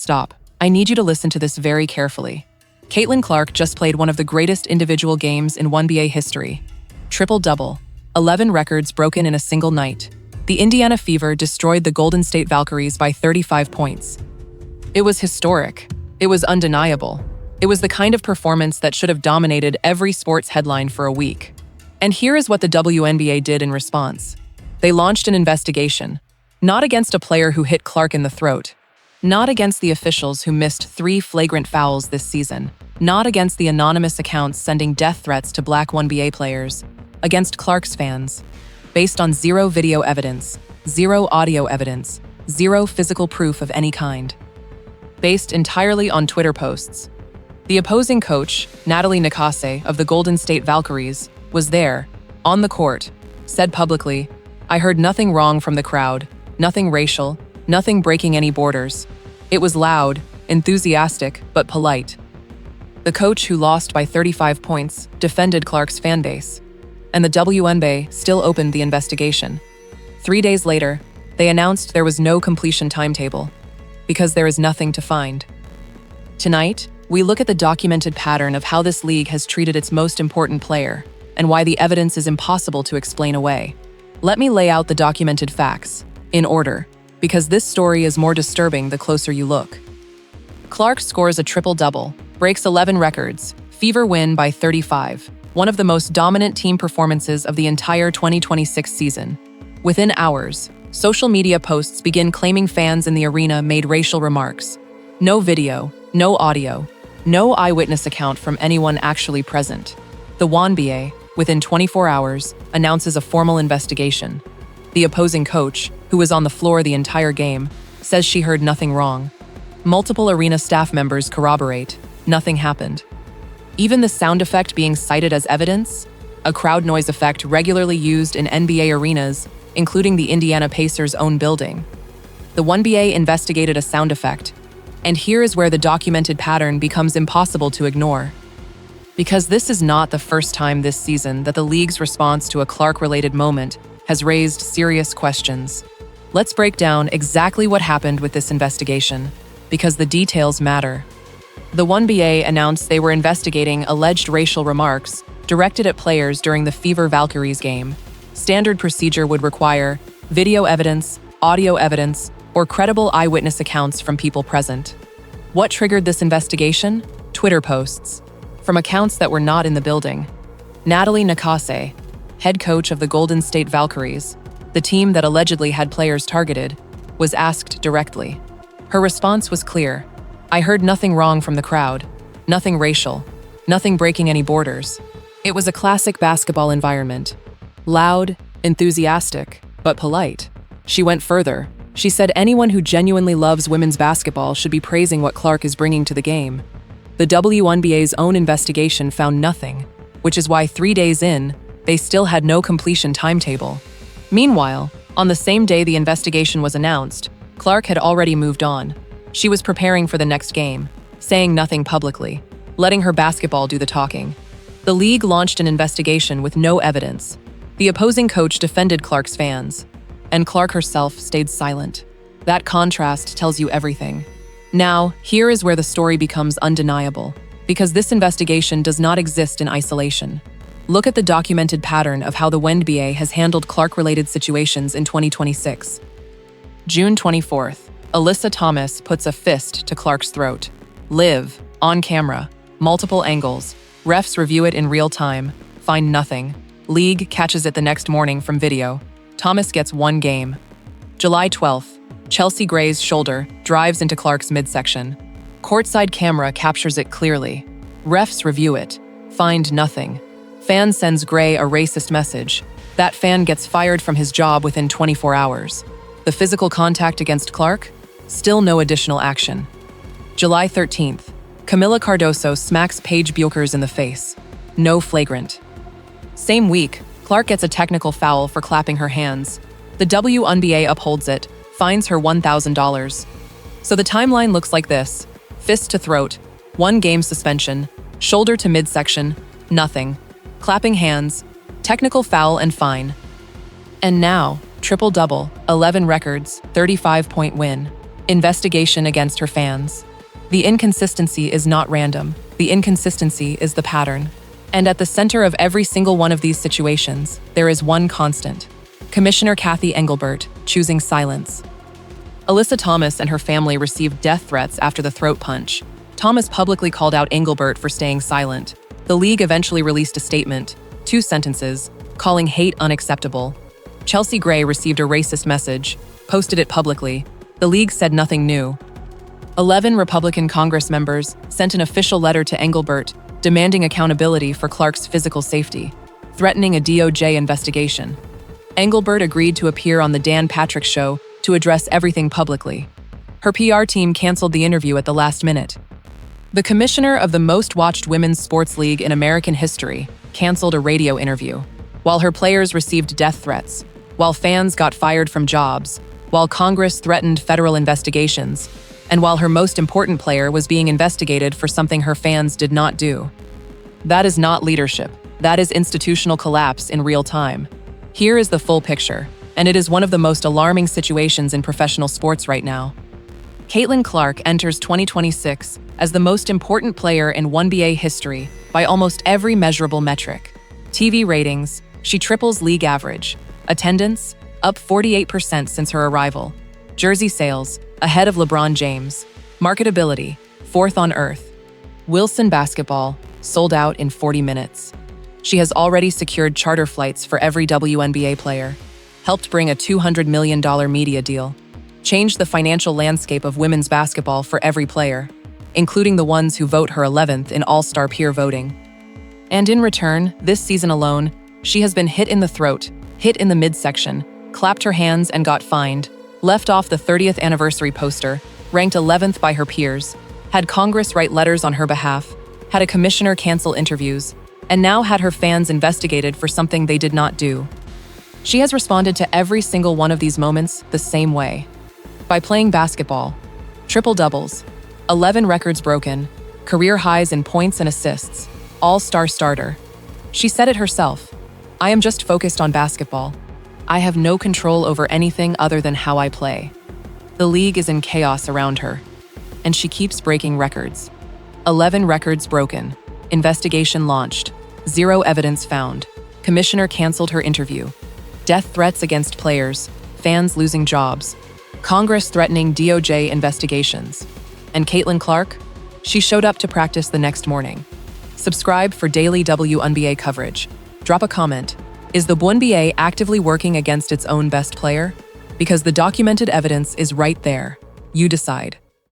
Stop. I need you to listen to this very carefully. Caitlin Clark just played one of the greatest individual games in WNBA history. Triple-double. 11 records broken in a single night. The Indiana Fever destroyed the Golden State Valkyries by 35 points. It was historic. It was undeniable. It was the kind of performance that should have dominated every sports headline for a week. And here is what the WNBA did in response. They launched an investigation. Not against a player who hit Clark in the throat. Not against the officials who missed 3 flagrant fouls this season. Not against the anonymous accounts sending death threats to Black WNBA players. Against Clark's fans. Based on 0 video evidence, 0 audio evidence, 0 physical proof of any kind. Based entirely on Twitter posts. The opposing coach, Natalie Nakase of the Golden State Valkyries, was there, on the court, said publicly, "I heard nothing wrong from the crowd, nothing racial, nothing breaking any borders. It was loud, enthusiastic, but polite." The coach, who lost by 35 points, defended Clark's fanbase. And the WNBA still opened the investigation. 3 days later, they announced there was no completion timetable, because there is nothing to find. Tonight, we look at the documented pattern of how this league has treated its most important player, and why the evidence is impossible to explain away. Let me lay out the documented facts, in order, because this story is more disturbing the closer you look. Clark scores a triple-double, breaks 11 records, Fever win by 35, one of the most dominant team performances of the entire 2026 season. Within hours, social media posts begin claiming fans in the arena made racial remarks. No video, no audio, no eyewitness account from anyone actually present. The WNBA, within 24 hours, announces a formal investigation. The opposing coach, who was on the floor the entire game, says she heard nothing wrong. Multiple arena staff members corroborate, nothing happened. Even the sound effect being cited as evidence, a crowd noise effect regularly used in NBA arenas, including the Indiana Pacers' own building. The WNBA investigated a sound effect, and here is where the documented pattern becomes impossible to ignore. Because this is not the first time this season that the league's response to a Clark-related moment has raised serious questions. Let's break down exactly what happened with this investigation, because the details matter. The WNBA announced they were investigating alleged racial remarks directed at players during the Fever Valkyries game. Standard procedure would require video evidence, audio evidence, or credible eyewitness accounts from people present. What triggered this investigation? Twitter posts from accounts that were not in the building. Natalie Nakase, head coach of the Golden State Valkyries, the team that allegedly had players targeted, was asked directly. Her response was clear. "I heard nothing wrong from the crowd, nothing racial, nothing breaking any borders." It was a classic basketball environment. Loud, enthusiastic, but polite. She went further. She said anyone who genuinely loves women's basketball should be praising what Clark is bringing to the game. The WNBA's own investigation found nothing, which is why 3 days in, they still had no completion timetable. Meanwhile, on the same day the investigation was announced, Clark had already moved on. She was preparing for the next game, saying nothing publicly, letting her basketball do the talking. The league launched an investigation with no evidence. The opposing coach defended Clark's fans, and Clark herself stayed silent. That contrast tells you everything. Now, here is where the story becomes undeniable, because this investigation does not exist in isolation. Look at the documented pattern of how the WNBA has handled Clark-related situations in 2026. June 24th, Alyssa Thomas puts a fist to Clark's throat. Live, on camera, multiple angles. Refs review it in real time, find nothing. League catches it the next morning from video. Thomas gets 1 game. July 12th, Chelsea Gray's shoulder drives into Clark's midsection. Courtside camera captures it clearly. Refs review it, find nothing. Fan sends Gray a racist message. That fan gets fired from his job within 24 hours. The physical contact against Clark? Still no additional action. July 13th, Camila Cardoso smacks Paige Buchers in the face. No flagrant. Same week, Clark gets a technical foul for clapping her hands. The WNBA upholds it, fines her $1,000. So the timeline looks like this. Fist to throat, 1 game suspension, shoulder to midsection, nothing. Clapping hands, technical foul and fine. And now, triple-double, 11 records, 35-point win. Investigation against her fans. The inconsistency is not random. The inconsistency is the pattern. And at the center of every single one of these situations, there is one constant. Commissioner Kathy Engelbert choosing silence. Alyssa Thomas and her family received death threats after the throat punch. Thomas publicly called out Engelbert for staying silent. The league eventually released a statement, 2 sentences, calling hate unacceptable. Chelsea Gray received a racist message, posted it publicly. The league said nothing new. 11 Republican Congress members sent an official letter to Engelbert demanding accountability for Clark's physical safety, threatening a DOJ investigation. Engelbert agreed to appear on The Dan Patrick Show to address everything publicly. Her PR team canceled the interview at the last minute. The commissioner of the most-watched women's sports league in American history canceled a radio interview, while her players received death threats, while fans got fired from jobs, while Congress threatened federal investigations, and while her most important player was being investigated for something her fans did not do. That is not leadership. That is institutional collapse in real time. Here is the full picture, and it is one of the most alarming situations in professional sports right now. Caitlin Clark enters 2026 as the most important player in WNBA history by almost every measurable metric. TV ratings, she triples league average. Attendance, up 48% since her arrival. Jersey sales, ahead of LeBron James. Marketability, 4th on earth. Wilson basketball, sold out in 40 minutes. She has already secured charter flights for every WNBA player, helped bring a $200 million media deal, changed the financial landscape of women's basketball for every player, including the ones who vote her 11th in All-Star peer voting. And in return, this season alone, she has been hit in the throat, hit in the midsection, clapped her hands and got fined, left off the 30th anniversary poster, ranked 11th by her peers, had Congress write letters on her behalf, had a commissioner cancel interviews, and now had her fans investigated for something they did not do. She has responded to every single one of these moments the same way. By playing basketball, triple doubles, 11 records broken, career highs in points and assists, all-star starter. She said it herself, "I am just focused on basketball. I have no control over anything other than how I play." The league is in chaos around her, and she keeps breaking records. 11 records broken, investigation launched, 0 evidence found, commissioner canceled her interview, death threats against players, fans losing jobs, Congress threatening DOJ investigations. And Caitlin Clark? She showed up to practice the next morning. Subscribe for daily WNBA coverage. Drop a comment. Is the WNBA actively working against its own best player? Because the documented evidence is right there. You decide.